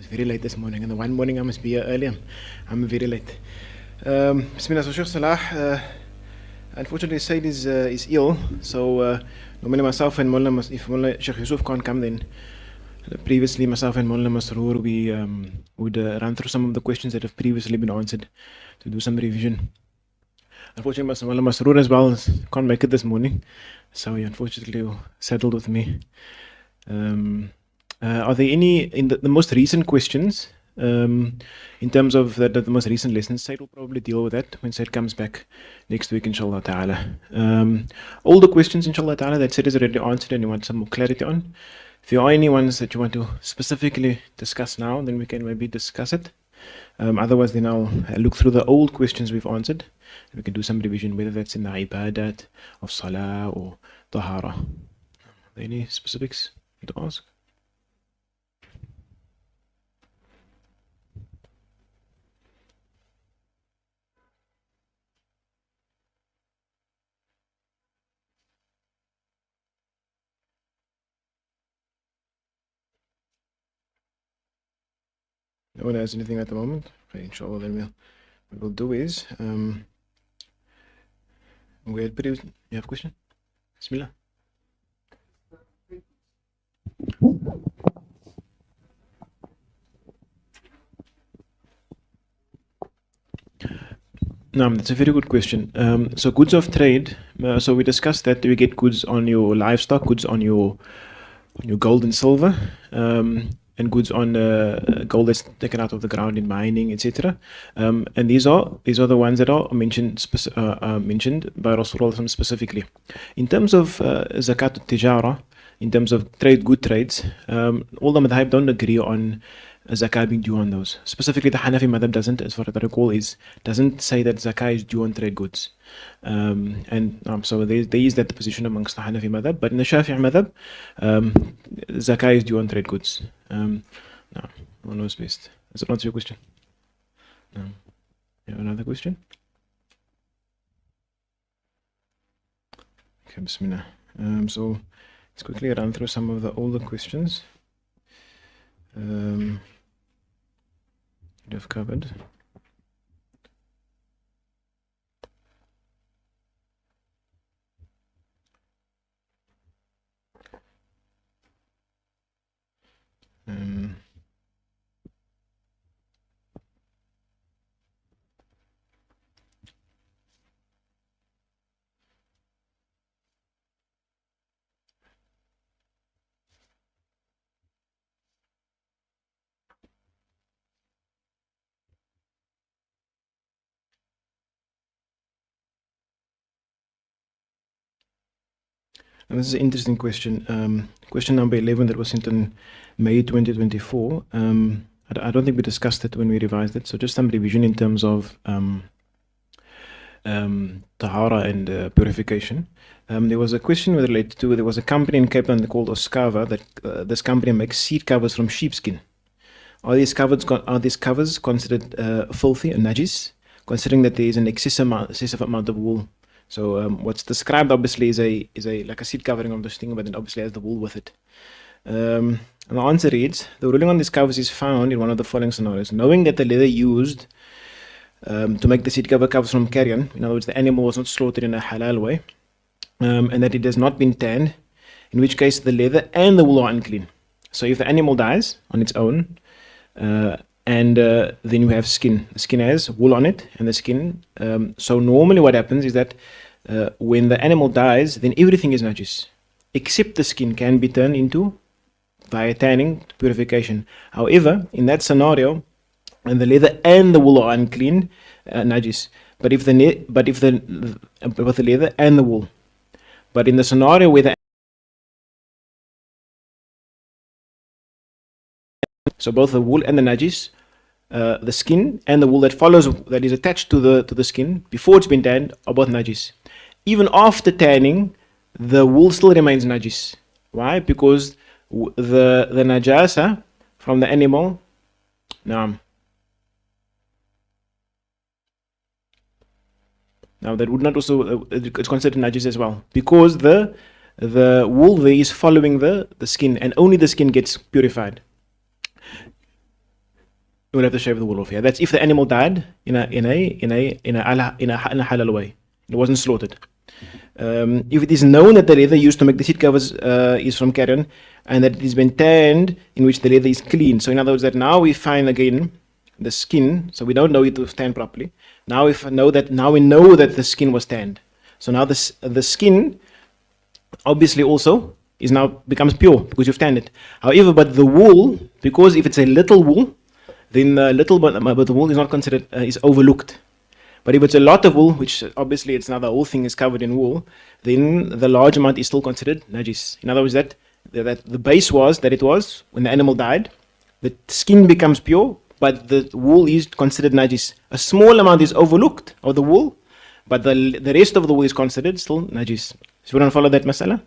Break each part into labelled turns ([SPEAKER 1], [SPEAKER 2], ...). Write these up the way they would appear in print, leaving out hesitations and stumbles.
[SPEAKER 1] was very late this morning, and the one morning I must be here early. I'm very late. Bismillah, so Sheikh Salah, unfortunately Said is ill, so normally myself and Mullah, if Mullah Sheikh Yusuf can't come, then previously myself and Mullah Masroor, we would run through some of the questions that have previously been answered to do some revision. Unfortunately, Mullah Masroor as well can't make it this morning, so he unfortunately settled with me. Are there any in the most recent questions in terms of the most recent lessons? Said will probably deal with that when Said comes back next week, inshallah ta'ala. All the questions, inshallah ta'ala, that Said is already answered and you want some more clarity on. If there are any ones that you want to specifically discuss now, then we can maybe discuss it. Otherwise, then I'll look through the old questions we've answered. And we can do some revision, whether that's in the ibadat of salah or tahara. Are there any specifics to ask? No one has anything at the moment. Okay, inshallah, then what we'll do is you have a question? Bismillah. No, that's a very good question. So goods of trade. So we discussed that we get goods on your livestock, goods on your gold and silver, and goods on gold that's taken out of the ground in mining, etc. And these are the ones that are mentioned by Rasulullah specifically. In terms of zakat al-tijara, in terms of good trades, all the madhab don't agree on zakah being due on those. Specifically, the Hanafi madhab doesn't, as far as I recall, doesn't say that zakah is due on trade goods. So there is that position amongst the Hanafi madhab, but in the Shafi'i madhab, zakah is due on trade goods. No, one knows best. Does that answer your question? No. You have another question? Okay, bismillah. So let's quickly run through some of the older questions. You've covered. And this is an interesting question. Question number 11 that was sent in May 2024. I don't think we discussed it when we revised it. So just some revision in terms of tahara and purification. There was a question related to, there was a company in Cape Town called Oscava that this company makes seat covers from sheepskin. Are these covers considered filthy and najis, considering that there is an excessive amount of wool? So what's described obviously is a like a seat covering of this thing, but it obviously has the wool with it. And the answer reads: the ruling on these covers is found in one of the following scenarios. Knowing that the leather used to make the seat cover covers from carrion, in other words, the animal was not slaughtered in a halal way, and that it has not been tanned, in which case the leather and the wool are unclean. So if the animal dies on its own, and then you have skin. The skin has wool on it, and the skin. So normally what happens is that when the animal dies, then everything is najis, except the skin can be turned into, via tanning, purification. However, in that scenario, and the leather and the wool are unclean, najis. But if the leather and the wool, but in the scenario where so both the wool and the najis, the skin and the wool that follows, that is attached to the skin before it's been tanned, are both najis. Even after tanning, the wool still remains najis. Why? Because the najasa from the animal, now that would not also it's considered najis as well, because the wool there is following the skin, and only the skin gets purified. We'll have to shave the wool off. Yeah, that's if the animal died in a halal way. It wasn't slaughtered. If it is known that the leather used to make the seat covers is from carrion, and that it has been tanned, in which the leather is clean. So in other words, that now we find again the skin. So we don't know it was tanned properly. Now we know that the skin was tanned. So now the skin obviously also is now becomes pure because you've tanned it. However, but the wool, because if it's a little wool, then the little but the wool is not considered is overlooked. But if it's a lot of wool, which obviously it's now the whole thing is covered in wool, then the large amount is still considered najis. In other words, that the base was that it was when the animal died, the skin becomes pure, but the wool is considered najis. A small amount is overlooked of the wool, but the rest of the wool is considered still najis. So we don't follow that masala?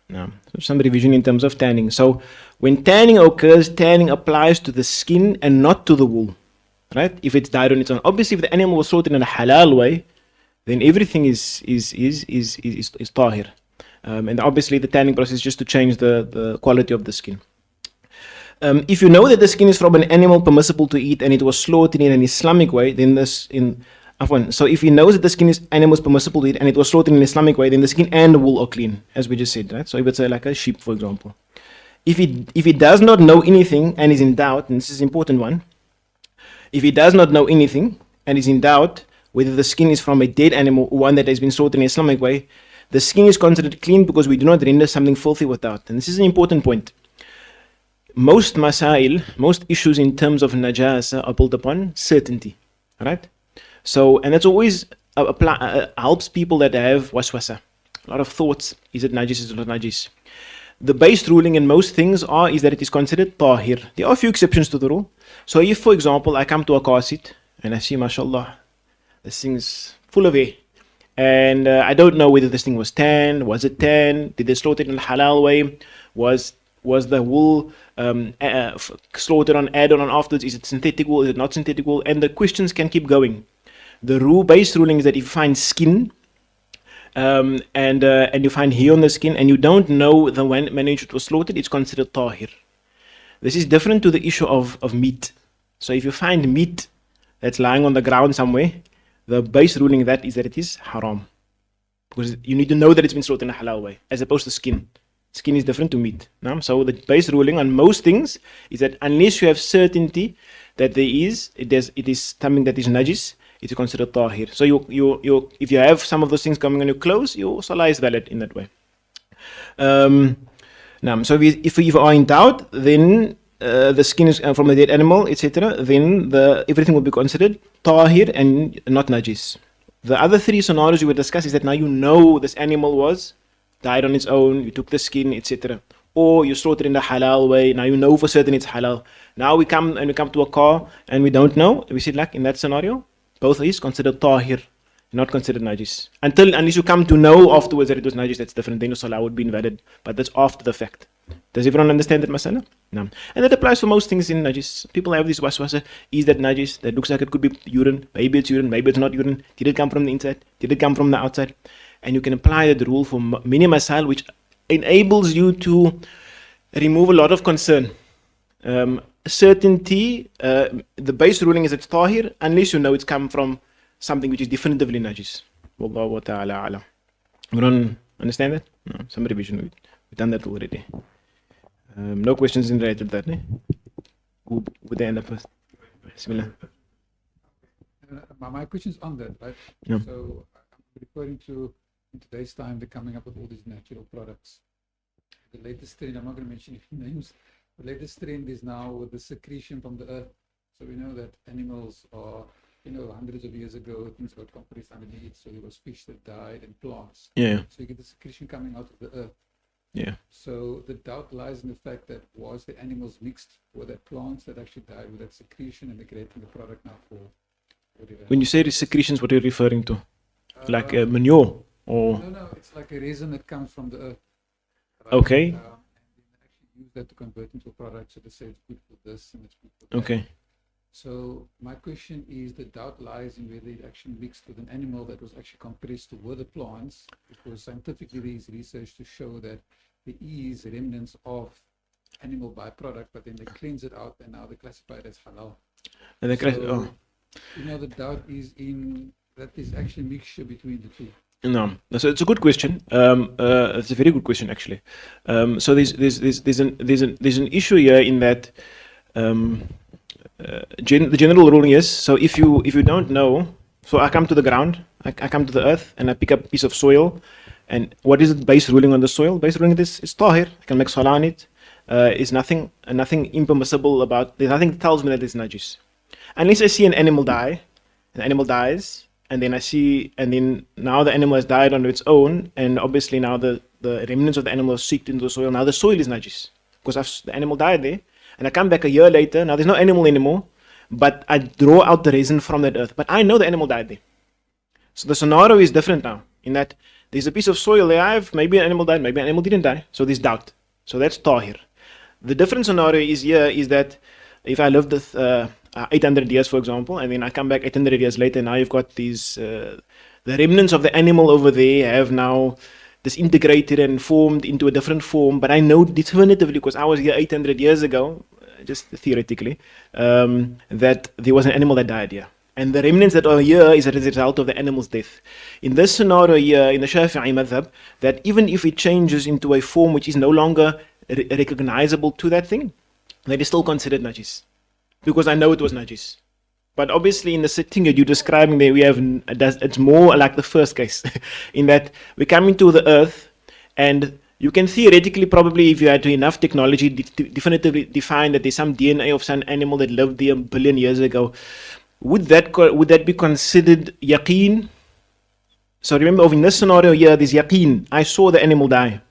[SPEAKER 1] No. So some revision in terms of tanning. So when tanning occurs, tanning applies to the skin and not to the wool. Right? If it's died on its own. Obviously, if the animal was slaughtered in a halal way, then everything is tahir. And obviously the tanning process is just to change the quality of the skin. If you know that the skin is from an animal permissible to eat and it was slaughtered in an Islamic way, then so if he knows that the skin is animals permissible to eat and it was slaughtered in an Islamic way, then the skin and the wool are clean, as we just said, right? So if it's like a sheep, for example. If he does not know anything and is in doubt, and this is an important one, if he does not know anything and is in doubt whether the skin is from a dead animal or one that has been slaughtered in an Islamic way, the skin is considered clean because we do not render something filthy without. And this is an important point. Most masail, most issues in terms of najasa are built upon certainty. Right? So, and that's always helps people that have waswasa. A lot of thoughts. Is it najis? Is it not najis? The base ruling in most things is that it is considered tahir. There are a few exceptions to the rule. So if, for example, I come to a car seat and I see, mashallah, this thing's full of air. And I don't know whether this thing was tanned. Was it tanned? Did they slaughter it in a halal way? Was the wool slaughtered added on afterwards? Is it synthetic wool? Is it not synthetic wool? And the questions can keep going. The base ruling is that if you find skin, and you find hair on the skin and you don't know the when it was slaughtered, it's considered tahir. This is different to the issue of meat. So if you find meat that's lying on the ground somewhere, the base ruling of that is that it is haram, because you need to know that it's been slaughtered in a halal way, as opposed to skin. Skin is different to meat. No? So the base ruling on most things is that unless you have certainty that it is something that is najis, it is considered tahir. So if you have some of those things coming on your clothes, your salah is valid in that way. So if you are in doubt, then the skin is from a dead animal, etc., then everything will be considered tahir and not najis. The other three scenarios we will discuss is that now you know this animal was died on its own, you took the skin, etc., or you slaughtered in the halal way. Now you know for certain it's halal. Now we come to a car and we don't know. We said, like in that scenario, both is considered tahir, not considered najis. Unless you come to know afterwards that it was najis, that's different. Then your salah would be invalid. But that's after the fact. Does everyone understand that masala? No. And that applies for most things in najis. People have this waswasa. Is that najis? That looks like it could be urine. Maybe it's urine. Maybe it's not urine. Did it come from the inside? Did it come from the outside? And you can apply that rule for many masail, which enables you to remove a lot of concern. Certainty, the base ruling is it's tahir unless you know it's come from something which is definitively najis. Wallahu ta'ala alam. Everyone understand that? No, some revision. We've done that already. No questions in related to that. Would they end up with? Bismillah.
[SPEAKER 2] My question is on that, right?
[SPEAKER 1] Yeah.
[SPEAKER 2] So I'm referring to in today's time they're coming up with all these natural products. The latest trend, I'm not going to mention any names. The latest trend is now with the secretion from the earth. So we know that animals are, hundreds of years ago, things got compressed underneath. So there was fish that died and plants.
[SPEAKER 1] Yeah.
[SPEAKER 2] So you get the secretion coming out of the earth.
[SPEAKER 1] Yeah.
[SPEAKER 2] So the doubt lies in the fact that was the animals mixed with the plants that actually died with that secretion and they're creating the product now for whatever.
[SPEAKER 1] When you say secretions, what are you referring to? Like manure or?
[SPEAKER 2] No, it's like a resin that comes from the earth. Right?
[SPEAKER 1] Okay.
[SPEAKER 2] And they actually use that to convert into a product. So they say it's good for this and it's good for that.
[SPEAKER 1] Okay.
[SPEAKER 2] So my question is, the doubt lies in whether it actually mixed with an animal that was actually compressed with the plants, because scientifically there is research to show that there is remnants of animal byproduct, but then they cleanse it out and now they classify it as halal.
[SPEAKER 1] And the
[SPEAKER 2] So, the doubt is in that is actually mixture between the two.
[SPEAKER 1] No, so it's a good question. It's a very good question actually. So there's an issue here in that the general ruling is, so if you don't know, so I come to the ground, I come to the earth, and I pick up a piece of soil, and what is the base ruling on the soil? Base ruling is tahir. I can make salah on it. Is nothing impermissible about. There's nothing that tells me that it's najis, unless I see an animal die, an animal dies, and then I see, and then now the animal has died on its own, and obviously now the remnants of the animal are seeped into the soil. Now the soil is najis because the animal died there, and I come back a year later. Now there's no animal anymore, but I draw out the resin from that earth. But I know the animal died there. So the scenario is different now, in that there's a piece of soil there. Maybe an animal died, maybe an animal didn't die. So there's doubt. So that's tahir. The different scenario is here is that if I lived with 800 years, for example, and then I come back 800 years later, now you've got these, the remnants of the animal over there have now disintegrated and formed into a different form. But I know definitively, because I was here 800 years ago, just theoretically, that there was an animal that died here. And the remnants that are here is as a result of the animal's death. In this scenario here, in the Shafi'i madhab, that even if it changes into a form which is no longer recognizable to that thing, that is still considered najis. Because I know it was najis. But obviously in the setting that you're describing there, it's more like the first case, in that we come into the earth, and you can theoretically, probably, if you had enough technology, definitively define that there's some DNA of some animal that lived there a billion years ago. Would that be considered yaqeen? So remember, in this scenario here, there's yaqeen. I saw the animal die.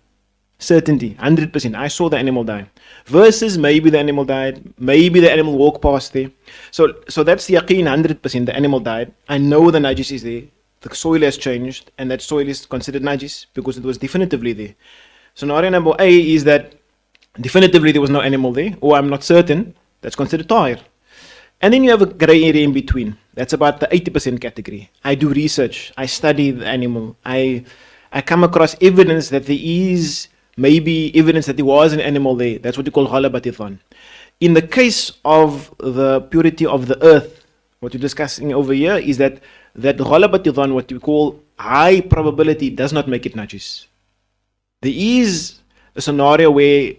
[SPEAKER 1] Certainty, 100%. I saw the animal die. Versus maybe the animal died, maybe the animal walked past there. So that's yaqeen, 100%. The animal died. I know the najis is there. The soil has changed, and that soil is considered najis because it was definitively there. Scenario number A is that definitively there was no animal there, or I'm not certain. That's considered tahir. And then you have a gray area in between. That's about the 80% category. I do research. I study the animal. I come across evidence that there is maybe evidence that there was an animal there. That's what you call ghalabat dhann. In the case of the purity of the earth, what we're discussing over here is that ghalabat dhann, what we call high probability, does not make it najis. There is a scenario where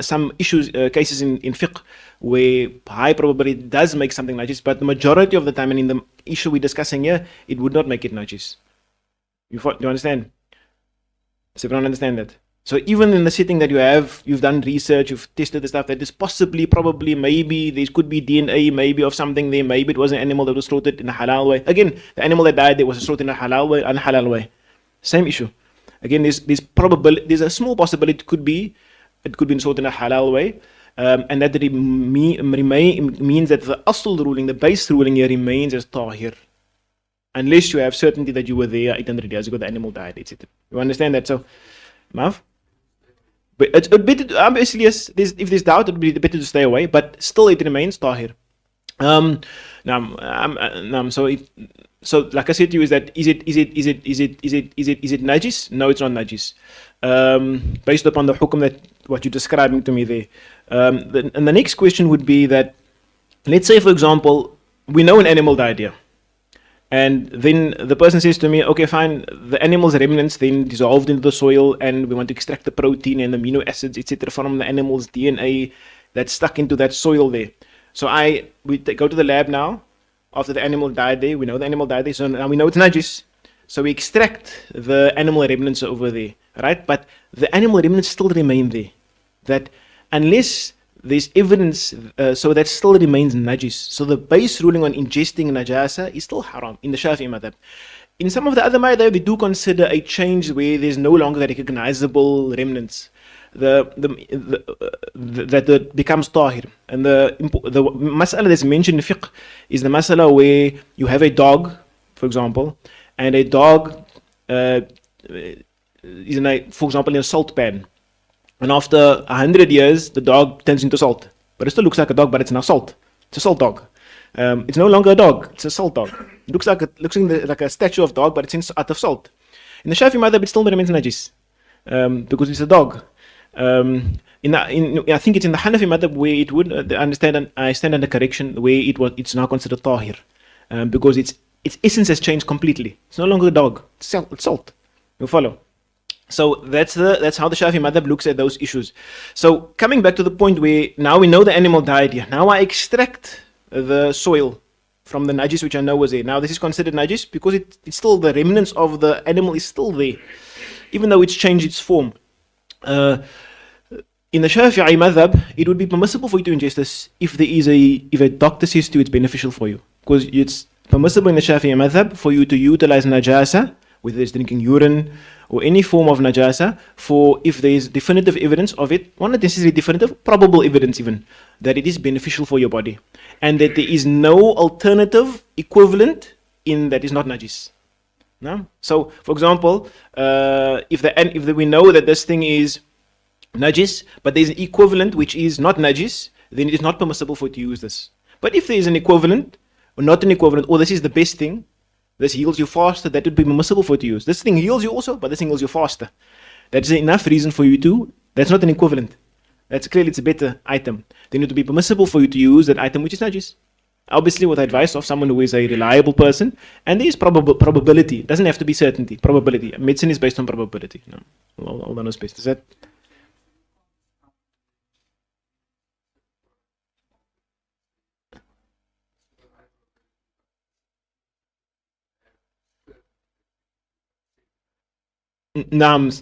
[SPEAKER 1] some cases in fiqh, where high probability does make something najis, but the majority of the time, and in the issue we're discussing here, it would not make it najis. Do you understand? Does everyone understand that? So even in the setting that you've done research, you've tested the stuff, that is possibly, probably, maybe, there could be DNA, maybe, of something there, maybe it was an animal that was slaughtered in a halal way. Again, the animal that died there was slaughtered in a halal way, unhalal way. Same issue. Again, there's a small possibility it could be slaughtered in a halal way. And that means that the asl ruling, the base ruling here remains as tahir. Unless you have certainty that you were there 800 years ago, the animal died, etc. You understand that? So, Mav? But it's better, obviously, yes, if there's doubt, it would be better to stay away, but still it remains tahir. So like I said to you, is it najis? No, it's not najis. Based upon the hukum that what you're describing to me there. And the next question would be that, let's say, for example, we know an animal died here. And then the person says to me, okay, fine, the animal's remnants then dissolved into the soil, and we want to extract the protein and amino acids, etc., from the animal's DNA that's stuck into that soil there. So we go to the lab now, after the animal died there, we know the animal died there, so now we know it's najis. So we extract the animal remnants over there, right? But the animal remnants still remain there. That unless there's evidence, so that still remains najis. So the base ruling on ingesting najasa is still haram in the Shafi'i madhab. In some of the other madhab, they do consider a change where there's no longer recognizable remnants. That becomes tahir. And the mas'ala that's mentioned in fiqh is the mas'ala where you have a dog, for example, and a dog is for example, in a salt pan. And after 100 years, the dog turns into salt. But it still looks like a dog, but it's now salt. It's a salt dog. It's no longer a dog, it's a salt dog. It looks like a statue of dog, but it's out of salt. In the Shafi'i madhab, it still remains najis, because it's a dog. I think it's in the Hanafi madhab where it would I stand under correction where it's now considered tahir, because its essence has changed completely. It's no longer a dog. It's salt. You follow? So that's how the Shafi madhab looks at those issues. So coming back to the point where now we know the animal died here. Now I extract the soil from the najis which I know was there. Now this is considered najis because it's still the remnants of the animal is still there, even though it's changed its form. In the Shafi'i madhab, it would be permissible for you to ingest this if a doctor says to you it's beneficial for you, because it's permissible in the Shafi'i madhab for you to utilize najasa, whether it's drinking urine or any form of najasa, for if there is definitive evidence of it, not necessarily definitive, probable evidence even, that it is beneficial for your body, and that there is no alternative equivalent in that is not najis. No? So, for example, if we know that this thing is najis, but there is an equivalent which is not najis, then it is not permissible for you to use this. But if there is an equivalent, or not an equivalent, or this is the best thing, this heals you faster, that would be permissible for you to use. This thing heals you also, but this thing heals you faster. That's enough reason for you to, that's not an equivalent. That's clearly it's a better item. Then it would be permissible for you to use that item which is najis. Obviously with advice of someone who is a reliable person, and there is probability. It doesn't have to be certainty, probability. Medicine is based on probability. No, all that is based. Is that? Naam.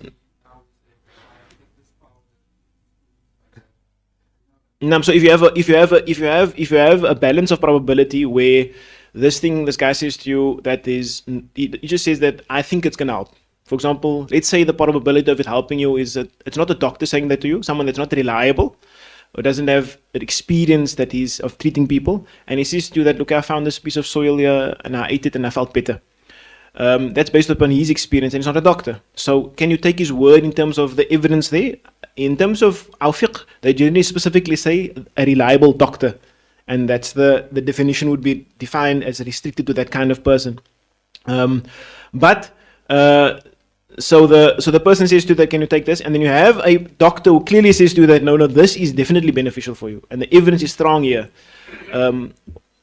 [SPEAKER 1] So if you have a balance of probability where this guy says to you that he just says that I think it's gonna help. For example, let's say the probability of it helping you is that it's not a doctor saying that to you, someone that's not reliable or doesn't have an experience that is of treating people, and he says to you that, look, I found this piece of soil here and I ate it and I felt better. That's based upon his experience, and he's not a doctor. So can you take his word in terms of the evidence there? In terms of our fiqh, they generally specifically say a reliable doctor, and that's the definition would be defined as restricted to that kind of person. So the person says to you that, can you take this? And then you have a doctor who clearly says to you that no, this is definitely beneficial for you, and the evidence is strong here.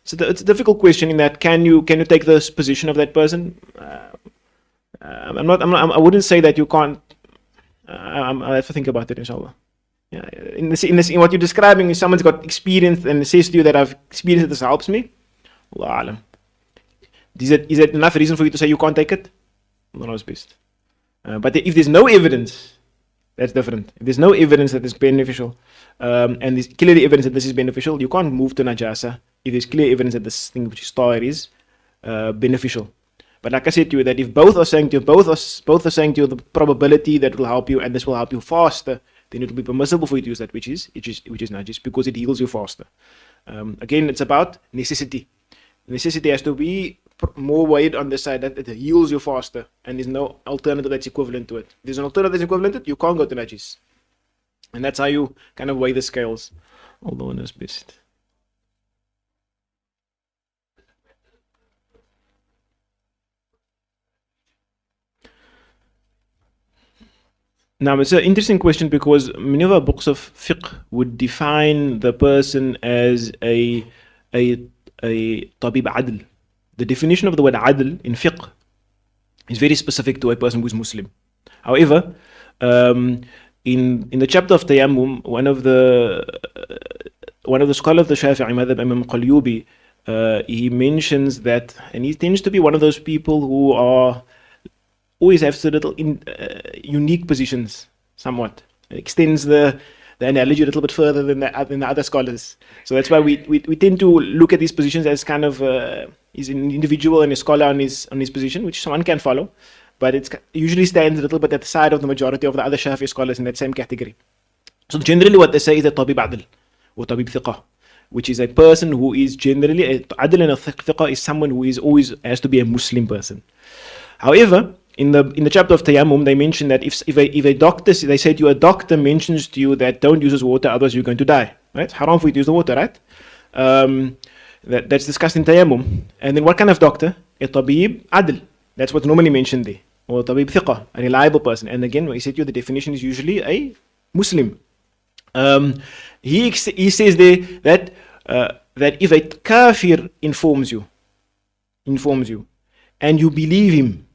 [SPEAKER 1] So it's a difficult question in that can you take this position of that person? I wouldn't say that you can't. I have to think about it, inshallah. Yeah, in what you're describing, if someone's got experience and says to you that I've experienced it, this helps me, Allah alam. Is it enough reason for you to say you can't take it? Allah knows best. But if there's no evidence, that's different. If there's no evidence that it's beneficial, and there's clearly evidence that this is beneficial, you can't move to najasa if there's clear evidence that this thing which is tahir is beneficial. But like I said to you, that if both are saying to you the probability that will help you and this will help you faster, then it will be permissible for you to use that which is najis, because it heals you faster. Again, it's about necessity. Necessity has to be more weighed on the side that it heals you faster, and there's no alternative that's equivalent to it. If there's an alternative that's equivalent to it, you can't go to najis. And that's how you kind of weigh the scales. Allah knows best. Now, it's an interesting question because many of our books of fiqh would define the person as a tabib adl. The definition of the word adl in fiqh is very specific to a person who is Muslim. However, in the chapter of tayammum, one of the scholars of the Shafi'i madhab, Imam Qalyubi, he mentions that, and he tends to be one of those people who are always have so little unique positions, somewhat. It extends the analogy a little bit further than the other scholars. So that's why we tend to look at these positions as kind of he's an individual and a scholar on his position, which someone can follow, but it usually stands a little bit at the side of the majority of the other Shafi'i scholars in that same category. So generally what they say is a tabib adl or tabib thiqah, which is a person who is generally adl, and a thiqah is someone who is always has to be a Muslim person. However, in the chapter of tayammum, they mention that if a doctor, they say to you, a doctor mentions to you that don't use this water, otherwise you're going to die. Right? Haram for you to use the water, right? That's discussed in tayammum. And then what kind of doctor? A tabib adl. That's what's normally mentioned there. Or tabib thiqah, a reliable person. And again, when I said to you, the definition is usually a Muslim. He says there that that if a kafir informs you, and you believe him,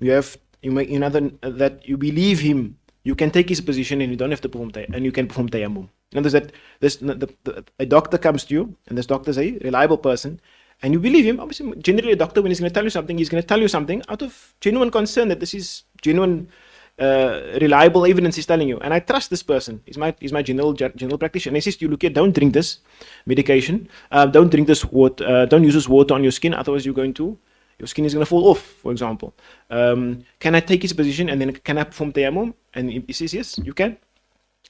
[SPEAKER 1] in other that you believe him, you can take his position and you don't have to perform and you can perform tayammum. In other words, that a doctor comes to you, and this doctor is a reliable person, and you believe him. Obviously, generally a doctor, when he's going to tell you something, he's going to tell you something out of genuine concern that this is genuine, reliable evidence he's telling you, and I trust this person. He's my general practitioner. And he says to you, look here, don't drink this medication, don't drink this water, don't use this water on your skin, otherwise your skin is going to fall off, for example. Can I take his position and then can I perform tayammum? And he says yes, you can.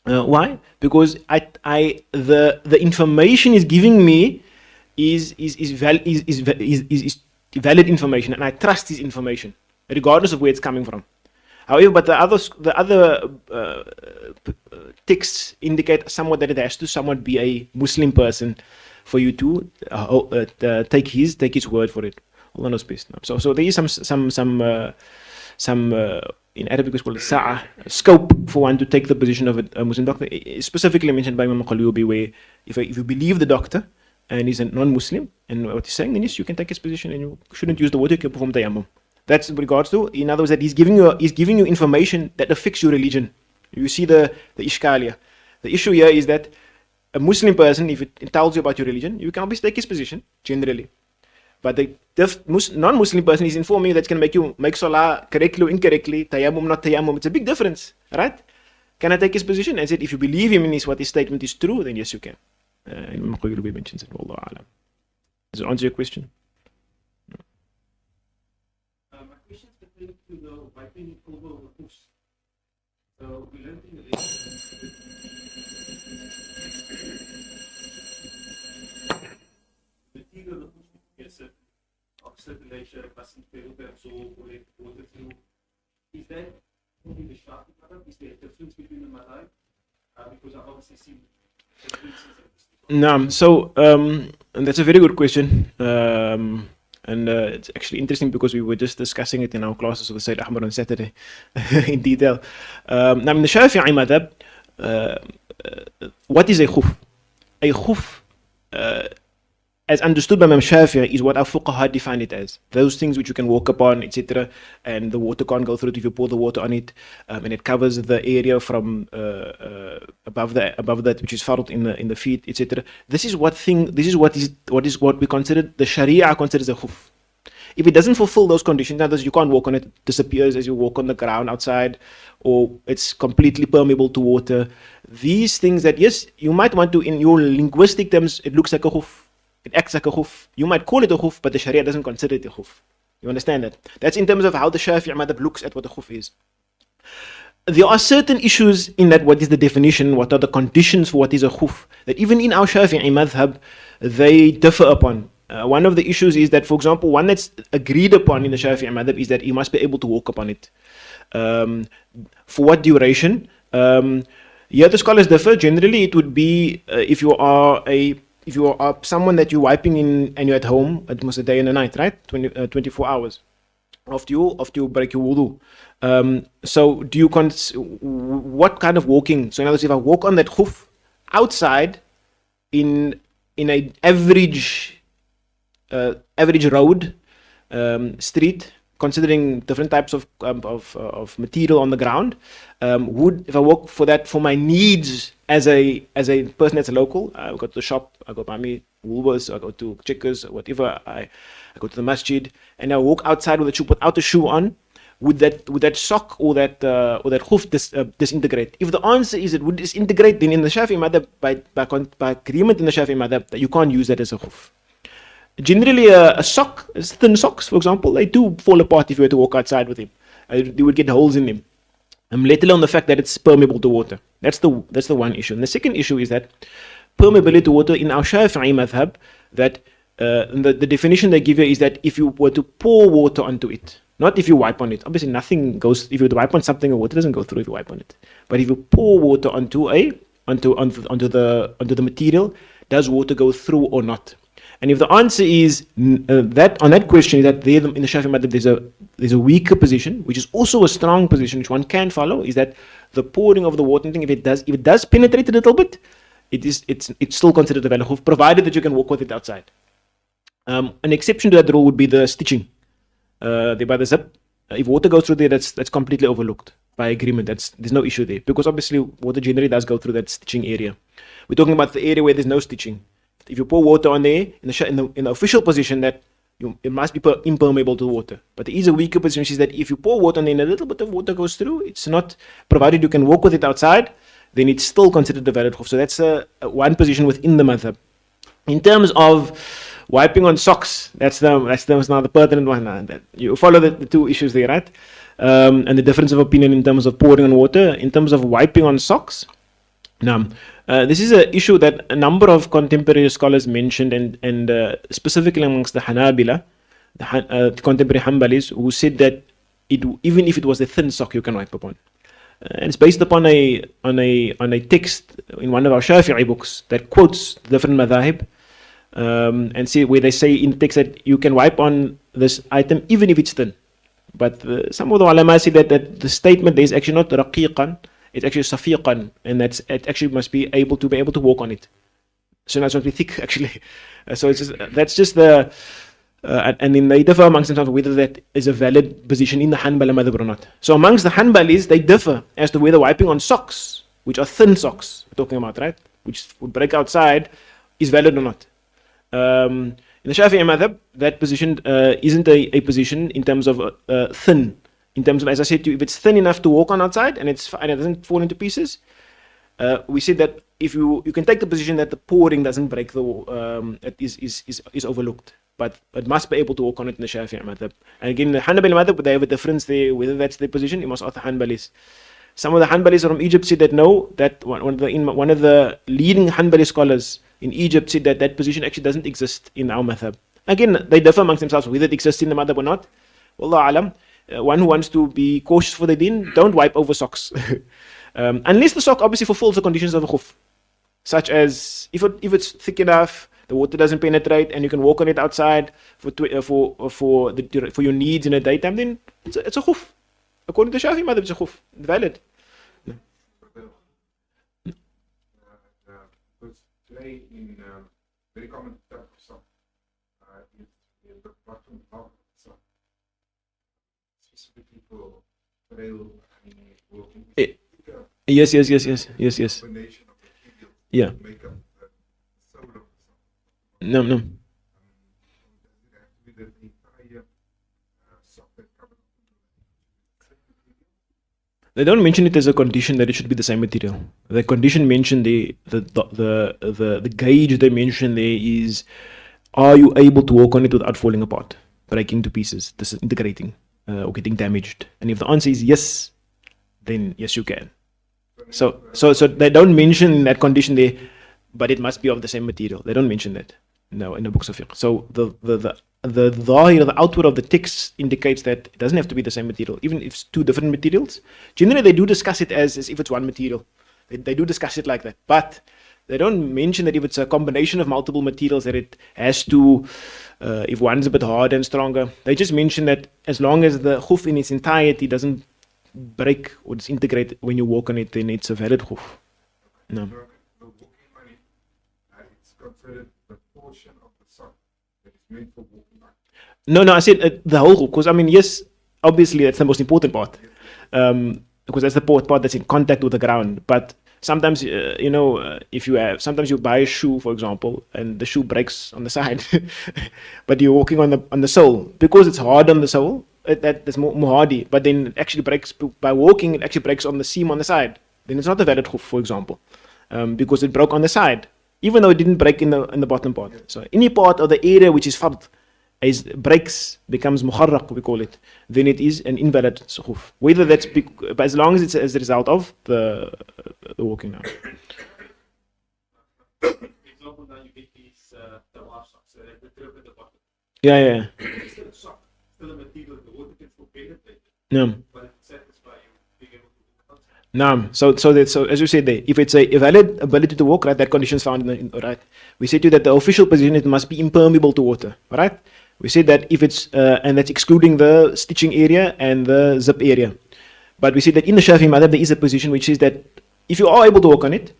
[SPEAKER 1] Why? Because the information he's giving me is valid information, and I trust his information, regardless of where it's coming from. However, but the other texts indicate somewhat that it has to somewhat be a Muslim person for you to take his word for it. Allah knows best. So there is some in Arabic it's called sa'a, scope for one to take the position of a Muslim doctor. It's specifically mentioned by Imam Qalyubi, where if you believe the doctor and he's a non-Muslim and what he's saying, then yes, you can take his position and you shouldn't use the water, you can perform tayammum. That's in regards to, in other words, that he's giving you information that affects your religion. You see the ishkalia. The issue here is that a Muslim person, if it tells you about your religion, you can obviously take his position, generally. But the non-Muslim person is informing you that's going to make you make salah correctly or incorrectly, tayammum, not tayammum. It's a big difference, right? Can I take his position? And said, if you believe him in what his statement is true, then yes, you can. Imam Qayyubi mentions it. Wallahu a'lam. Does it answer your question?
[SPEAKER 3] My question is referring to the wiping over the hoofs. So we learned in the lesson the material of the hoofs is of circulation, passing through, absorb or let water through. Is that only the Shafi madhab? Is there a difference between the madhab? Because I've obviously seen differences in this.
[SPEAKER 1] No, so that's a very good question. And it's actually interesting because we were just discussing it in our classes with Sayyid Ahmad on Saturday in detail. Now, in the Shafi'i madhab, what is a khuf? A khuf, as understood by Imam Shafi'i, is what our fuqaha define it as. Those things which you can walk upon, etc., and the water can't go through it if you pour the water on it, and it covers the area from above that which is fard in the feet, etc. This is what we consider, the Sharia considers a khuf. If it doesn't fulfill those conditions, others you can't walk on it, it disappears as you walk on the ground outside, or it's completely permeable to water. These things that, yes, you might want to, in your linguistic terms, it looks like a khuf. It acts like a khuf. You might call it a khuf, but the Sharia doesn't consider it a khuf. You understand that? That's in terms of how the Shafi'i madhab looks at what a khuf is. There are certain issues in that. What is the definition? What are the conditions for what is a khuf? That even in our Shafi'i madhab, they differ upon. One of the issues is that, for example, one that's agreed upon in the Shafi'i madhab is that you must be able to walk upon it. For what duration? Here the scholars differ. Generally, it would be if you are someone that you're wiping in and you're at home, almost a day and a night, right? 24 hours after you break your wudu. So do you what kind of walking? So in other words, if I walk on that khuf outside in an average road, street, considering different types of material on the ground, if I walk for my needs as a person that's local, I go to the shop, I go buy me Woolworths, I go to Checkers, or whatever, I go to the masjid, and I walk outside with a shoe, without a shoe on, would that sock or that khuf disintegrate? If the answer is it would disintegrate, then in the Shafi'i madhab, by agreement in the Shafi'i madhab, that you can't use that as a khuf. Generally, a sock, thin socks, for example, they do fall apart if you were to walk outside with them. You would get holes in them. Let alone the fact that it's permeable to water. That's the one issue. And the second issue is that permeability to water in our Shafi'i madhab, that the definition they give you is that if you were to pour water onto it, not if you wipe on it. Obviously, nothing goes. If you wipe on something, water doesn't go through if you wipe on it. But if you pour water onto the material, does water go through or not? And if the answer is that on that question, that there in the Shafi'i madhab there's a weaker position, which is also a strong position, which one can follow, is that the pouring of the water thing, if it does penetrate a little bit, it's still considered a valid khuf, provided that you can walk with it outside. An exception to that rule would be the stitching. There by the zip, if water goes through there, that's completely overlooked by agreement. There's no issue there, because obviously water generally does go through that stitching area. We're talking about the area where there's no stitching. If you pour water on there in the official position, that it must be impermeable to water. But there is a weaker position, which is that if you pour water on there and a little bit of water goes through, it's not, provided you can walk with it outside, then it's still considered a valid khuf. So that's one position within the madhab. In terms of wiping on socks, that's now the pertinent one. That you follow the two issues there, right? And the difference of opinion in terms of pouring on water, in terms of wiping on socks. Now, this is an issue that a number of contemporary scholars mentioned, and specifically amongst the Hanabila, the contemporary Hanbalis, who said that even if it was a thin sock, you can wipe upon. And it's based upon a text in one of our Shafi'i books that quotes different madhahib, and see where they say in text that you can wipe on this item even if it's thin. But some of the ulama say that the statement there is actually not raqiqan, it's actually safiqan, and it actually must be able to walk on it. So that's not be thick actually. So that's just the and then they differ amongst themselves whether that is a valid position in the Hanbali madhab or not. So amongst the Hanbalis, they differ as to whether wiping on socks, which are thin socks we're talking about, right, which would break outside, is valid or not. In the Shafi'i madhab, that position isn't a position in terms of thin. In terms of, as I said to you, if it's thin enough to walk on outside and it doesn't fall into pieces, we said that if you can take the position that the pouring doesn't break it is overlooked, but it must be able to walk on it in the Shafi'i madhab. And again, in the Hanbali madhab, they have a difference there, whether that's their position. You must ask the Hanbalis. Some of the Hanbalis from Egypt said that no, that one of the leading Hanbali scholars in Egypt said that position actually doesn't exist in our madhab. Again, they differ amongst themselves whether it exists in the madhab or not. Wallahu alam. One who wants to be cautious for the deen, don't wipe over socks. Unless the sock obviously fulfills the conditions of the khuf, such as if it's thick enough, the water doesn't penetrate, and you can walk on it outside for your needs in the daytime, then it's a khuf. According to Shafi'i madhab, it's a khuf, valid.
[SPEAKER 4] Because today in very common type of sock is the bottom of the sock, specifically for trail walking.
[SPEAKER 1] Yes.
[SPEAKER 4] Combination of materials
[SPEAKER 1] Yeah.
[SPEAKER 4] make up the sole of the sock.
[SPEAKER 1] No.
[SPEAKER 4] Does it have to be the entire sock that covers?
[SPEAKER 1] They don't mention it as a condition that it should be the same material. The condition mentioned the gauge they mentioned there is, are you able to walk on it without falling apart, breaking to pieces, disintegrating, or getting damaged? And if the answer is yes, then yes, you can. So they don't mention that condition there, but it must be of the same material. They don't mention that. No, in the books of fiqh. So the zahir, the outward of the text indicates that it doesn't have to be the same material, even if it's two different materials. Generally, they do discuss it as if it's one material. They do discuss it like that, but they don't mention that if it's a combination of multiple materials that it has to, if one's a bit harder and stronger. They just mention that as long as the khuf in its entirety doesn't break or disintegrate when you walk on it, then it's a valid khuf. No.
[SPEAKER 4] The walking on it, it's considered the portion of the sock that is meant for walking on.
[SPEAKER 1] No, I said the whole khuf, because I mean, yes, obviously that's the most important part, because that's the part that's in contact with the ground. But sometimes, sometimes you buy a shoe, for example, and the shoe breaks on the side, but you're walking on the sole because it's hard on the sole. That's more hardy, but then it actually breaks by walking. It actually breaks on the seam on the side. Then it's not a valid khuf, for example, because it broke on the side, even though it didn't break in the bottom part. So any part of the area which is fard breaks, becomes muharraq, we call it, then it is an invalid khuf. Whether that's but as long as it's as a result of the walking now.
[SPEAKER 3] For example, now you get these tawaf socks that the drip at the bottom.
[SPEAKER 1] Yeah.
[SPEAKER 3] It's still a sock, still a material, the water can still penetrate it,
[SPEAKER 1] No.
[SPEAKER 3] but it satisfies you being able to do it outside.
[SPEAKER 1] Naam. So as you said there, if it's a valid ability to walk, right, that condition is found right. We said to you that the official position, it must be impermeable to water, right? We said that if it's and that's excluding the stitching area and the zip area. But we said that in the Shafi'i madhab there is a position which says that if you are able to walk on it,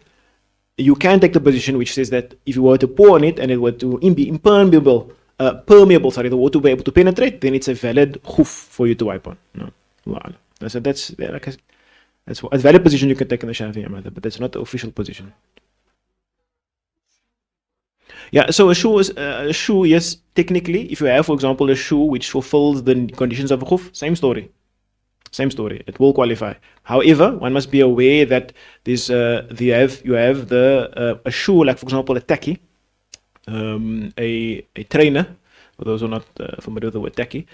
[SPEAKER 1] you can take the position which says that if you were to pour on it and it were to be impermeable, permeable, sorry, the water will be able to penetrate, then it's a valid khuf for you to wipe on. No, Allah. That's like that's a valid position you can take in the Shafi'i madhab, but that's not the official position. Yeah, so a shoe, yes, technically, if you have, for example, a shoe which fulfills the conditions of a khuf, same story. Same story. It will qualify. However, one must be aware that there's you have a shoe, like for example a tacky, a trainer. For those who are not familiar with the word tacky,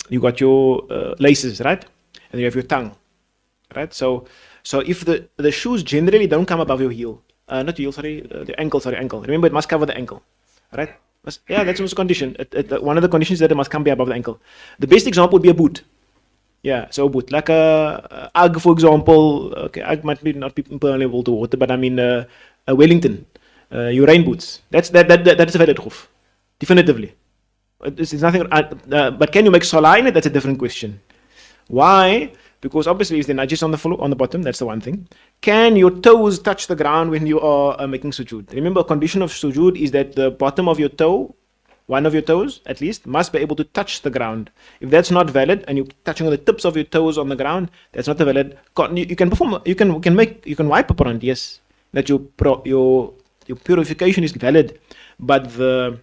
[SPEAKER 1] you got your laces, right, and you have your tongue, right. So if the shoes generally don't come above your heel, not heel, sorry, the ankle, ankle. Remember, it must cover the ankle, right? Yeah, that's also a condition. One of the conditions is that it must come be above the ankle. The best example would be a boot. Yeah, so a boot, like a UGG, for example. Okay, UGG might not be impermeable to water, but I mean a Wellington, your rain boots. That is a valid khuf, definitively. It's nothing. But can you make salah in it? That's a different question. Why? Because obviously, if the najis on the floor, on the bottom, that's the one thing. Can your toes touch the ground when you are making sujood? Remember, a condition of sujood is that the bottom of your toe, one of your toes at least, must be able to touch the ground. If that's not valid, and you're touching on the tips of your toes on the ground, that's not a valid. You can perform. You can wipe upon it. Yes, that your purification is valid, but the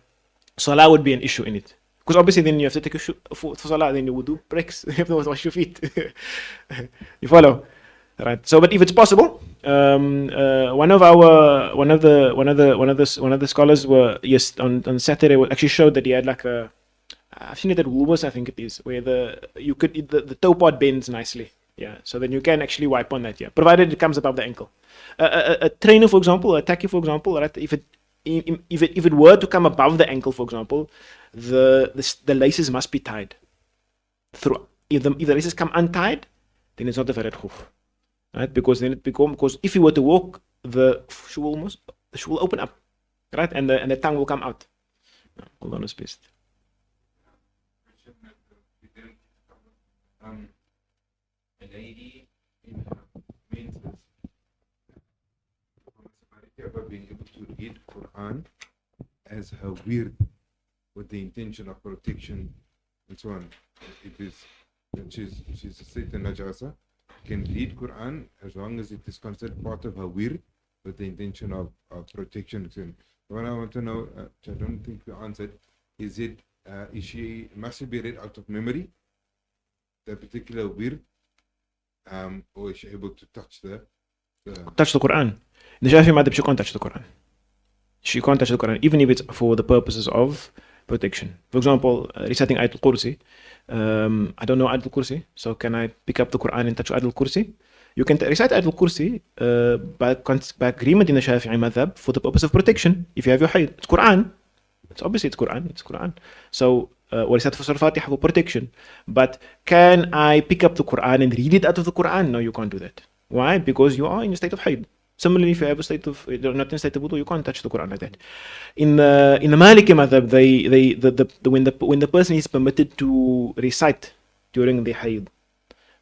[SPEAKER 1] salah would be an issue in it. Because obviously then you have to take a shoe for salah, then you will do breaks. You have to wash your feet. You follow, right? So, but if it's possible, one of the scholars were on Saturday actually showed that he had like I've seen it at Woolworths, I think it is, where the toe part bends nicely. Yeah, so then you can actually wipe on that. Yeah, provided it comes above the ankle. A trainer, for example, a tacky, for example, right? If it were to come above the ankle, for example, the laces must be tied through. If the laces come untied, then it's not a valid khuf, right? Because then because if you were to walk, the shoe will open up, right? And the tongue will come out. Hold on, it's best.
[SPEAKER 4] A lady in menses about being able to read Quran as her weird, with the intention of protection and so on. It is that she's a Satan Najasa, can read Quran as long as it is considered part of her weird with the intention of protection. So what I want to know, which I don't think you answered, is she must it be read out of memory, that particular weird, or is she able to touch the
[SPEAKER 1] Quran? In the Shafi'i madhab, she can't touch the Quran. She can't touch the Quran, even if it's for the purposes of protection. For example, reciting Ayatul Kursi. I don't know Ayatul Kursi, so can I pick up the Quran and touch Ayatul Kursi? You can recite Ayatul Kursi by agreement in the Shafi'i madhab for the purpose of protection. If you have your hayd, it's Quran. It's Quran. So or recite for Surah Fatiha for protection. But can I pick up the Quran and read it out of the Quran? No, you can't do that. Why? Because you are in a state of hayd. Similarly, if you have a state of, you're not in a state of wudu, you can't touch the Quran like that. In the Maliki madhab, when the person is permitted to recite during the hayd,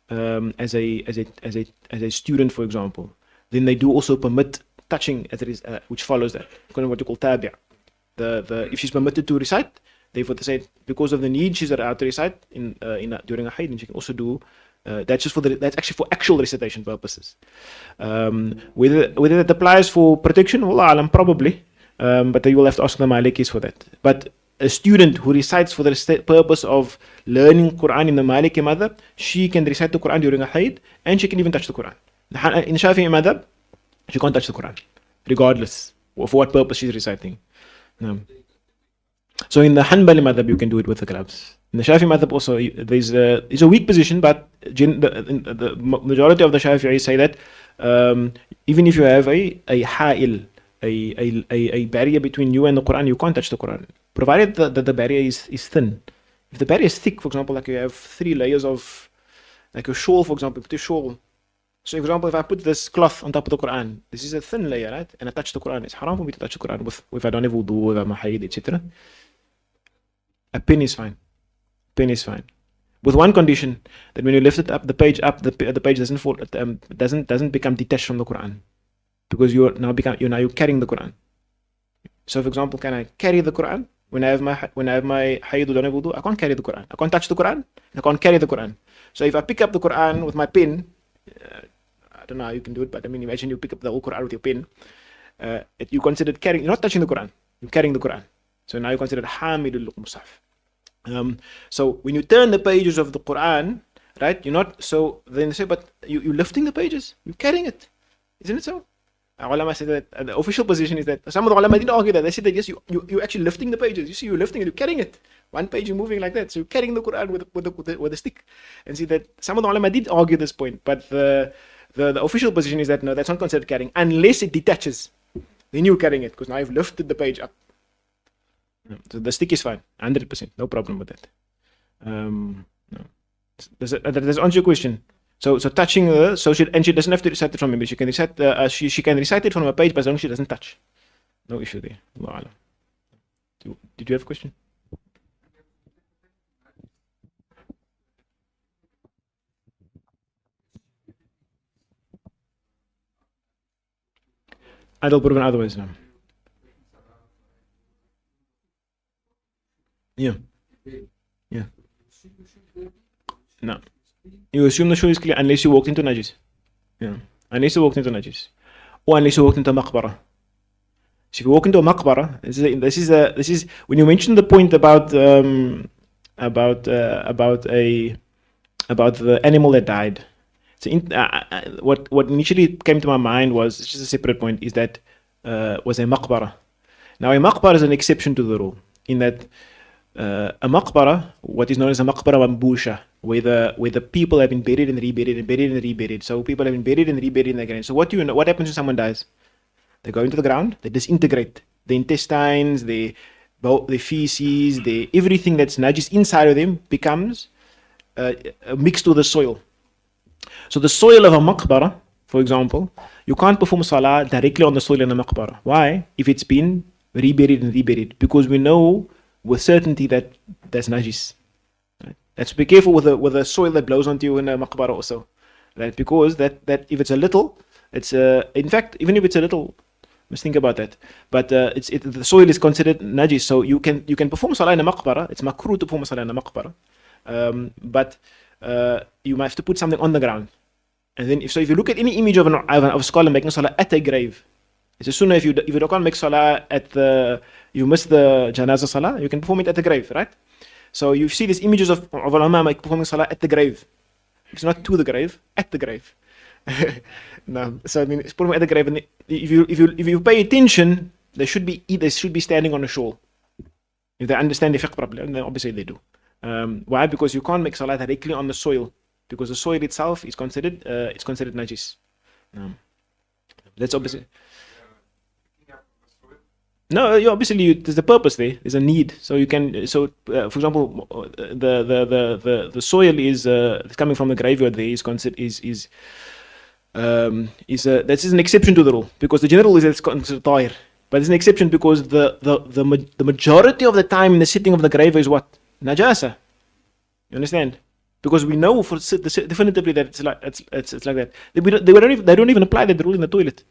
[SPEAKER 1] as a student, for example, then they do also permit touching, as it is, which follows that, according to what you call tabi'. If she's permitted to recite, therefore they say because of the need she's allowed to recite during a hayd, and she can also do. That's actually for actual recitation purposes. Whether that applies for protection, wallah alam, probably. But you will have to ask the Malikis for that. But a student who recites for the purpose of learning Quran in the Maliki madhab, she can recite the Quran during a hayd, and she can even touch the Quran. In Shafi'i madhab, she can't touch the Quran, regardless of what purpose she's reciting. So in the Hanbali madhab, you can do it with the gloves. In the Shafi'i madhab also, there's a weak position, but the majority of the Shafi'is say that even if you have a ha'il, a barrier between you and the Quran, you can't touch the Quran, provided that the barrier is thin. If the barrier is thick, for example, like you have 3 layers of, like a shawl, for example, put a shawl So, for example, if I put this cloth on top of the Quran, this is a thin layer, right? And I touch the Quran. It's haram for me to touch the Quran with if I don't have wudu, if I'm a haid, etc. A pin is fine. Pin is fine. With one condition, that when you lift it up, the page doesn't fall, doesn't become detached from the Quran, because you're now carrying the Quran. So, for example, can I carry the Quran when I have my haid or don't have wudu? I can't carry the Quran. I can't touch the Quran. I can't carry the Quran. So, if I pick up the Quran with my pin, I don't know how you can do it, but I mean, imagine you pick up the whole Quran with your pen. You considered carrying, you're not touching the Quran, you're carrying the Quran. So now you're considered Hamidul Musaf. So when you turn the pages of the Quran, right, you're not, so then they say, but you're lifting the pages, you're carrying it. Isn't it so? Ulama said that the official position is that some of the ulama didn't argue that. They said that yes, you're actually lifting the pages. You see, you're lifting it, you're carrying it. One page you're moving like that. So you're carrying the Quran with a stick. And see that some of the ulama did argue this point, but the official position is that no, that's not considered carrying unless it detaches. Then you're carrying it because now you've lifted the page up. So the stick is fine, 100%, no problem with that. No. Does that answer your question? So touching the she doesn't have to recite it from memory. She can recite she can recite it from a page, but as long as she doesn't touch, no issue there. Did you have a question? Idle proven otherwise now. Yeah. No. You assume the shoe is clear unless you walked into najis. Yeah. Unless you walked into najis. Or unless you walked into a maqbara. So if you walk into a maqbara, this is when you mentioned the point about the animal that died. So what initially came to my mind was just a separate point, is that was a maqbara. Now a maqbara is an exception to the rule in that a maqbara, what is known as a maqbara mambusha, where the people have been buried and reburied and buried and reburied. So people have been buried and reburied again. So what happens when someone dies? They go into the ground, they disintegrate. The intestines, the feces, everything that's najis inside of them becomes mixed with the soil. So the soil of a maqbara, for example, you can't perform salah directly on the soil in a maqbara. Why? If it's been reburied and reburied. Because we know with certainty that that's najis. Right? Let's be careful with the soil that blows onto you in a maqbara also. Right? Because that if it's a little, it's in fact, even if it's a little, let's think about that. But the soil is considered najis, so you can perform salah in a maqbara. It's makruh to perform salah in a maqbara, but you might have to put something on the ground. And then if you look at any image of a scholar making salah at a grave, it's a sunnah if you can't make salah you miss the janazah salah, you can perform it at the grave, right? So you see these images of ulama performing salah at the grave. It's not to the grave, at the grave. No, so I mean, it's performing at the grave, and if you pay attention, they should be standing on a shore. If they understand the fiqh properly, and then obviously they do. Why? Because you can't make salah directly on the soil, because the soil itself is considered najis. That's obviously. No, obviously there's a purpose there. There's a need. So you can. So for example, the soil is coming from the graveyard. There is considered that is an exception to the rule, because the general is it's considered tahir. But it's an exception because the majority of the time in the sitting of the grave is what? Najasa. You understand? Because we know definitively that it's like that. They don't even apply that rule in the toilet.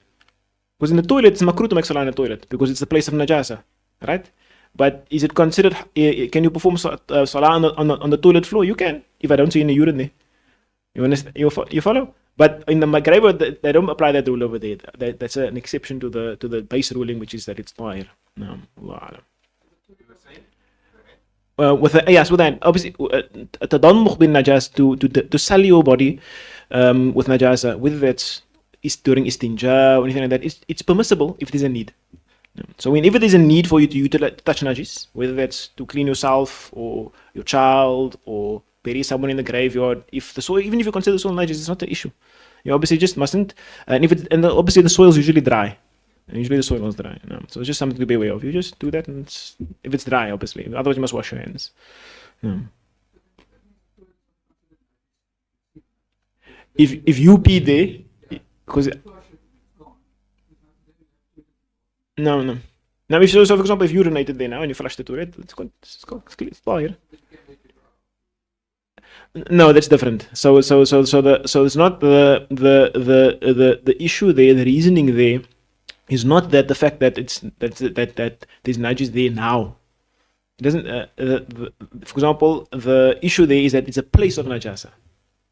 [SPEAKER 1] Because in the toilet, it's makruh to make salah in the toilet because it's the place of najasa, right? But is it considered? Can you perform salah on the toilet floor? You can, if I don't see any urine there. You understand? You follow? But in the graveyard, they don't apply that rule over there. That's an exception to the base ruling, which is that it's tahir. No, Allah Alam. With that, obviously, tadammuq bin najas, to sully your body with najasa, whether that's during istinja or anything like that, it's permissible if there's a need. So whenever there's a need for you to touch najis, whether that's to clean yourself or your child or bury someone in the graveyard, even if you consider the soil najis, it's not an issue. You obviously just mustn't, and obviously the soil is usually dry. And usually the soil is dry. So it's just something to be aware of. You just do that, and if it's dry, obviously. Otherwise, you must wash your hands. If you pee there, Because
[SPEAKER 2] Flush it, it's gone.
[SPEAKER 1] no, no. Now, if so, for example, if you urinated there now and you flushed the toilet, it's clear. No, that's different. So it's not the issue there. The reasoning there is not that the fact that that there's najis there now. It doesn't. For example, the issue there is that it's a place of najasa.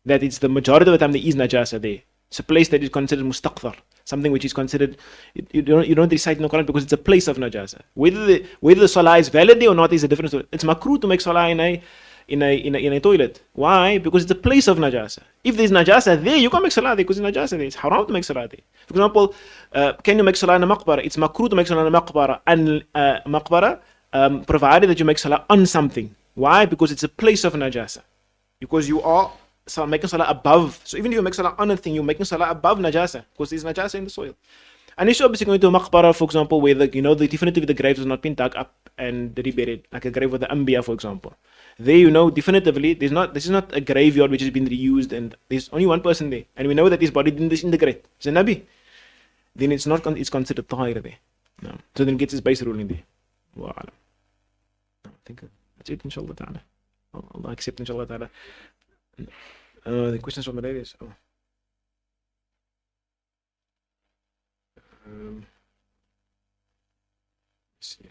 [SPEAKER 1] That it's the majority of the time there is najasa there. It's a place that is considered mustaqthar, something which is considered. You don't recite in the Quran because it's a place of najasa. Whether the salah is valid there or not is a different story. It's makruh to make salah in a toilet. Why? Because it's a place of najasa. If there's najasa there, you can't make salah there because there's najasa there. It's haram to make salah there. For example, can you make salah in a maqbara? It's makruh to make salah in a maqbara. And maqbara, provided that you make salah on something. Why? Because it's a place of najasa. Because you are making salah above. So even if you make salah on a thing, you're making salah above najasa because there's najasa in the soil. And if you're obviously going to a maqbara, for example, where definitively the graves have not been dug up and reburied, like a grave of the Anbiya, for example. There, definitively, this is not a graveyard which has been reused and there's only one person there. And we know that his body didn't disintegrate. It's a Nabi. Then it's considered tahir there. No. So then it gets his base ruling there. Wow. I think that's it, inshallah ta'ala. Allah accept, inshallah ta'ala. The questions from the ladies. Oh. Let's see.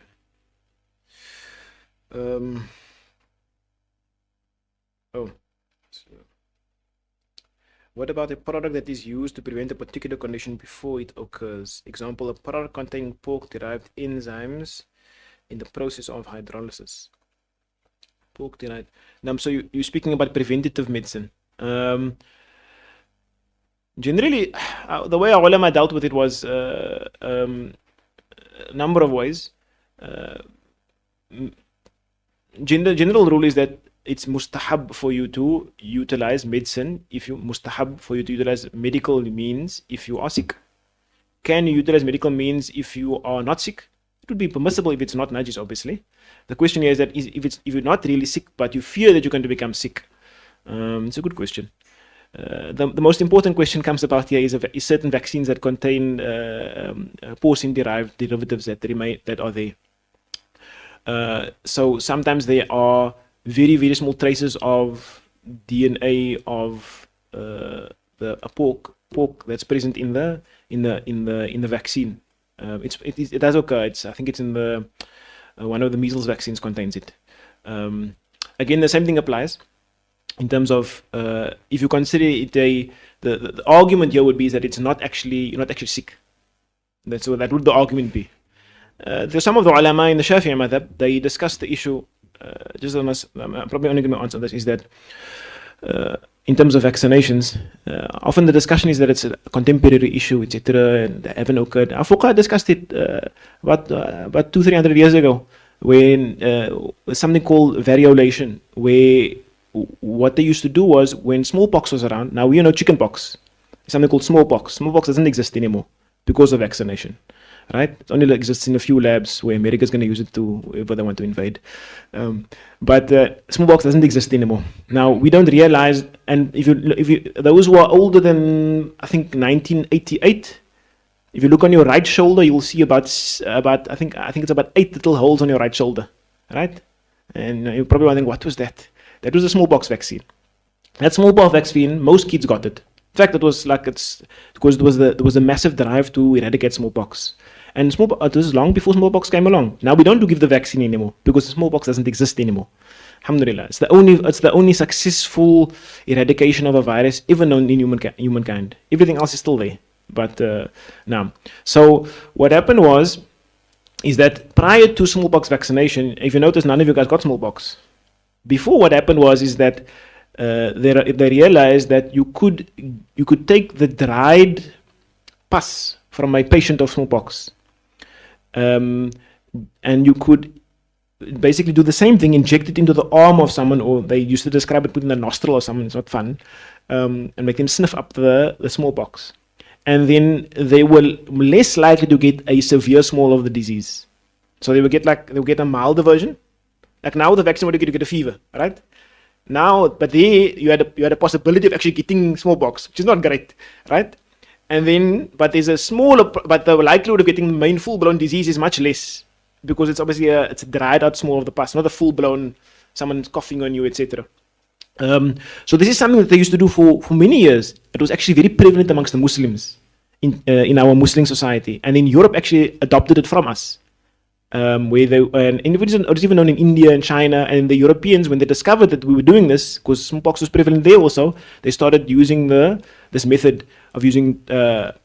[SPEAKER 1] What about a product that is used to prevent a particular condition before it occurs? Example, a product containing pork-derived enzymes in the process of hydrolysis. Pork-derived. Now, so you're speaking about preventative medicine. Generally, the way our ulama dealt with it was a number of ways. General rule is that it's mustahab for you to utilize medicine mustahab for you to utilize medical means if you are sick. Can you utilize medical means if you are not sick? It would be permissible if it's not najis, obviously. The question here is that if you're not really sick but you fear that you're going to become sick. It's a good question. The most important question comes about here is certain vaccines that contain porcine-derived derivatives that are there. So sometimes there are very, very small traces of DNA of a pork that's present in the vaccine. It does occur. I think it's in the one of the measles vaccines contains it. Again, the same thing applies in terms of if you consider it the argument here would be is that you're not actually sick. So that would the argument be. There's some of the ulama in the Shafi'i madhab, they discuss the issue. I'm probably only going to answer this, is that in terms of vaccinations, often the discussion is that it's a contemporary issue, etc., and they haven't occurred. Our fuqaha discussed it about 200-300 years ago, when something called variolation, where what they used to do was when smallpox was around. Now chickenpox, something called smallpox. Smallpox doesn't exist anymore because of vaccination. Right? It only exists in a few labs where America's going to use it to wherever they want to invade. But smallpox doesn't exist anymore. Now we don't realize, and if you those who are older than I think 1988, if you look on your right shoulder, you will see about I think it's about 8 little holes on your right shoulder, right? And you probably wondering what was that? That was a smallpox vaccine. That smallpox vaccine, most kids got it. In fact, it was because there was a massive drive to eradicate smallpox. And this is long before smallpox came along. Now we don't give the vaccine anymore because the smallpox doesn't exist anymore. Alhamdulillah, it's the only successful eradication of a virus ever known in humankind. Everything else is still there. But now, so what happened is that prior to smallpox vaccination, if you notice, none of you guys got smallpox. Before, what happened is that they realized that you could take the dried pus from a patient of smallpox. And you could basically do the same thing, inject it into the arm of someone, or they used to describe it, put in the nostril or something, it's not fun, and make them sniff up the smallpox. And then they were less likely to get a severe small of the disease. So they would get a milder version. Like now with the vaccine, what do you get a fever, right? Now, but there you had a possibility of actually getting smallpox, which is not great, right? And then, but there's a smaller, but the likelihood of getting the main full-blown disease is much less because it's obviously it's a dried out small of the pus, not a full-blown someone's coughing on you, etc. So this is something that they used to do for many years. It was actually very prevalent amongst the Muslims in our Muslim society, and then Europe actually adopted it from us. Where they and it was even known in India and China, and the Europeans, when they discovered that we were doing this, because smallpox was prevalent there also, they started using this method of using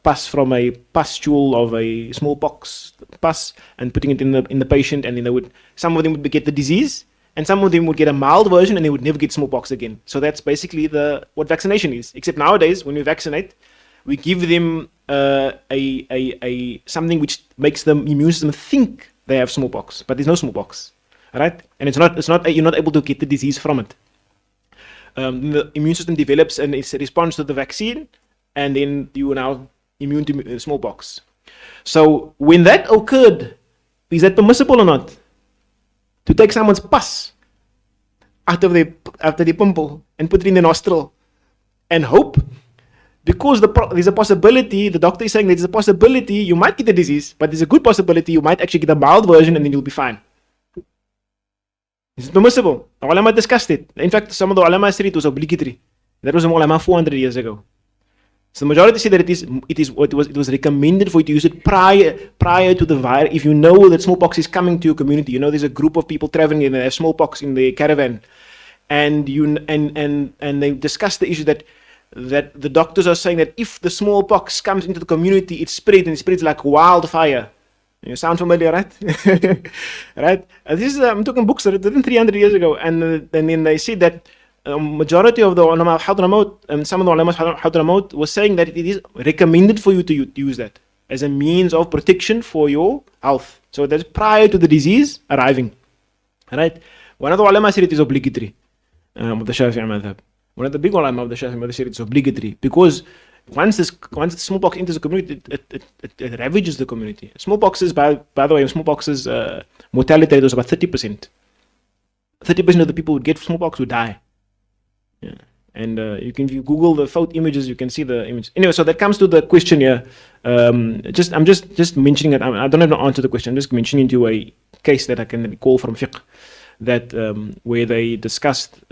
[SPEAKER 1] pus from a pustule of a smallpox pus and putting it in the patient, and then some of them would get the disease, and some of them would get a mild version, and they would never get smallpox again. So that's basically what vaccination is. Except nowadays, when we vaccinate, we give them something which makes the immune system think they have smallpox, but there's no smallpox, right? And it's not you're not able to get the disease from it. The immune system develops and it's a response to the vaccine, and then you are now immune to smallpox. So when that occurred, is that permissible or not? To take someone's pus after the pimple and put it in the nostril and hope, because there's a possibility, the doctor is saying there's a possibility you might get the disease, but there's a good possibility you might actually get a mild version and then you'll be fine. Is it permissible? The ulama discussed it. In fact, some of the ulama said it was obligatory. That was the ulama 400 years ago. So the majority say that it was recommended for you to use it prior to the virus. If you know that smallpox is coming to your community, you know there's a group of people traveling and they have smallpox in their caravan, and they discuss the issue that the doctors are saying that if the smallpox comes into the community, it spreads like wildfire. You sound familiar, right? Right? This is I'm talking books that are written 300 years ago, and then they said that majority of the ulama of Hadramaut and some of the ulama of Hadramaut was saying that it is recommended for you to use that as a means of protection for your health. So that's prior to the disease arriving. Right? One of the ulama said it is obligatory of the Shafi'i madhab. One of the big ulama of the Shafi'i madhab said it's obligatory because once the smallpox enters the community, it ravages the community. Smallpox is, by the way, smallpox's mortality rate was about 30%. 30% of the people who get smallpox would die. Yeah. And if you Google the photo images, you can see the image. Anyway, so that comes to the question here. I'm just mentioning it. I don't have to answer the question. I'm just mentioning to a case that I can recall from fiqh, that where they discussed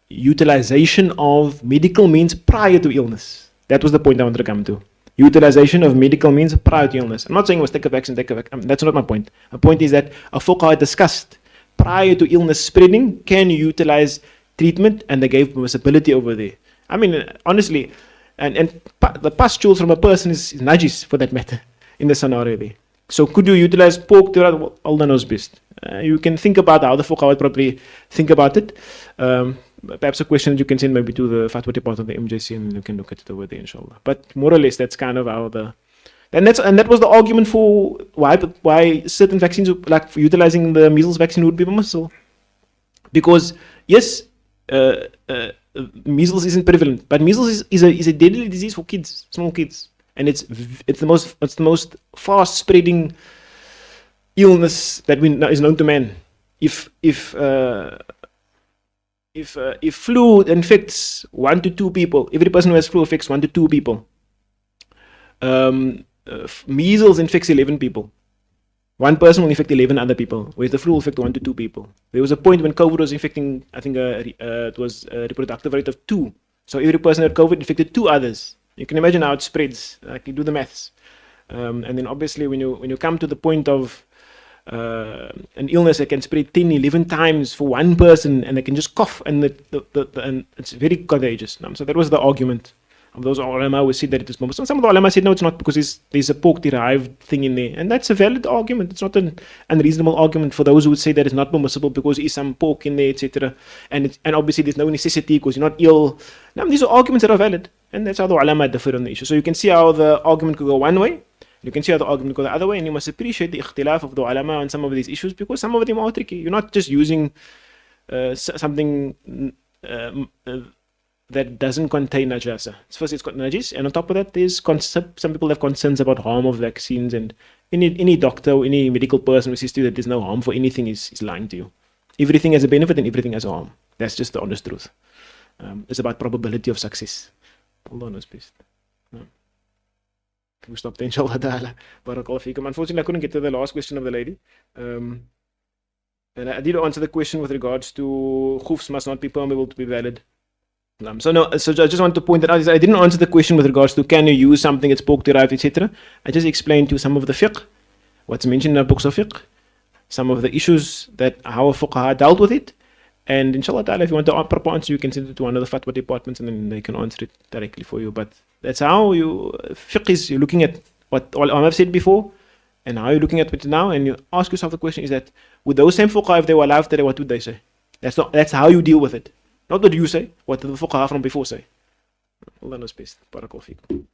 [SPEAKER 1] utilization of medical means prior to illness. That was the point I wanted to come to. Utilization of medical means prior to illness. I'm not saying it was take a vaccine. That's not my point. My point is that a fuqaha discussed prior to illness spreading, can you utilize treatment, and they gave permissibility over there. I mean, honestly, and the pustules from a person is najis for that matter in the scenario there. So could you utilize pork to well, Allah knows best. You can think about how the fuqaha would probably think about it. Perhaps a question that you can send maybe to the fatwa department of the MJC, and you can look at it over there, inshallah. But more or less, that's kind of how and that was the argument for why certain vaccines, like for utilizing the measles vaccine, would be permissible. Because yes, measles isn't prevalent, but measles is a deadly disease for kids, small kids, and it's the most fast spreading illness that is known to man. If flu infects 1 to 2 people, every person who has flu affects 1 to 2 people. Measles infects 11 people. One person will infect 11 other people, whereas the flu will affect 1 to 2 people. There was a point when COVID was infecting, I think it was a reproductive rate of 2. So every person that had COVID infected 2 others. You can imagine how it spreads. Like you do the maths. And then obviously when you come to the point of an illness that can spread 10, 11 times for one person, and they can just cough, and and it's very contagious. So that was the argument of those ulama who said that it is permissible. Some of the ulama said no, it's not, because there's a pork derived thing in there, and that's a valid argument. It's not an unreasonable argument for those who would say that it's not permissible because there is some pork in there, etc. And obviously there's no necessity because you're not ill. Now these are arguments that are valid, and that's how the ulama differ on the issue. So you can see how the argument could go one way. You can see how the argument goes the other way, and you must appreciate the ikhtilaf of the ulama on some of these issues, because some of them are tricky. You're not just using something that doesn't contain najasa. First, it's got najis, and on top of that, there's some people have concerns about harm of vaccines, and any doctor or any medical person who says to you that there's no harm for anything is lying to you. Everything has a benefit and everything has a harm. That's just the honest truth. It's about probability of success. Allah knows best. We'll stop there, inshallah ta'ala. Barakallahu feekum. Unfortunately, I couldn't get to the last question of the lady. And I did answer the question with regards to khufs must not be permeable to be valid. So I just want to point that out. I didn't answer the question with regards to can you use something that's pork derived, etc. I just explained to some of the fiqh, what's mentioned in the books of fiqh, some of the issues that how fuqaha dealt with it. And inshallah ta'ala, if you want a proper answer, you can send it to one of the fatwa departments and then they can answer it directly for you. But that's how fiqh is, you're looking at what I've said before and how you're looking at it now, and you ask yourself the question is that, with those same fuqaha, if they were alive today, what would they say? That's how you deal with it. Not what you say, what the fuqaha from before say. Allah knows best. Barakallahu feekum.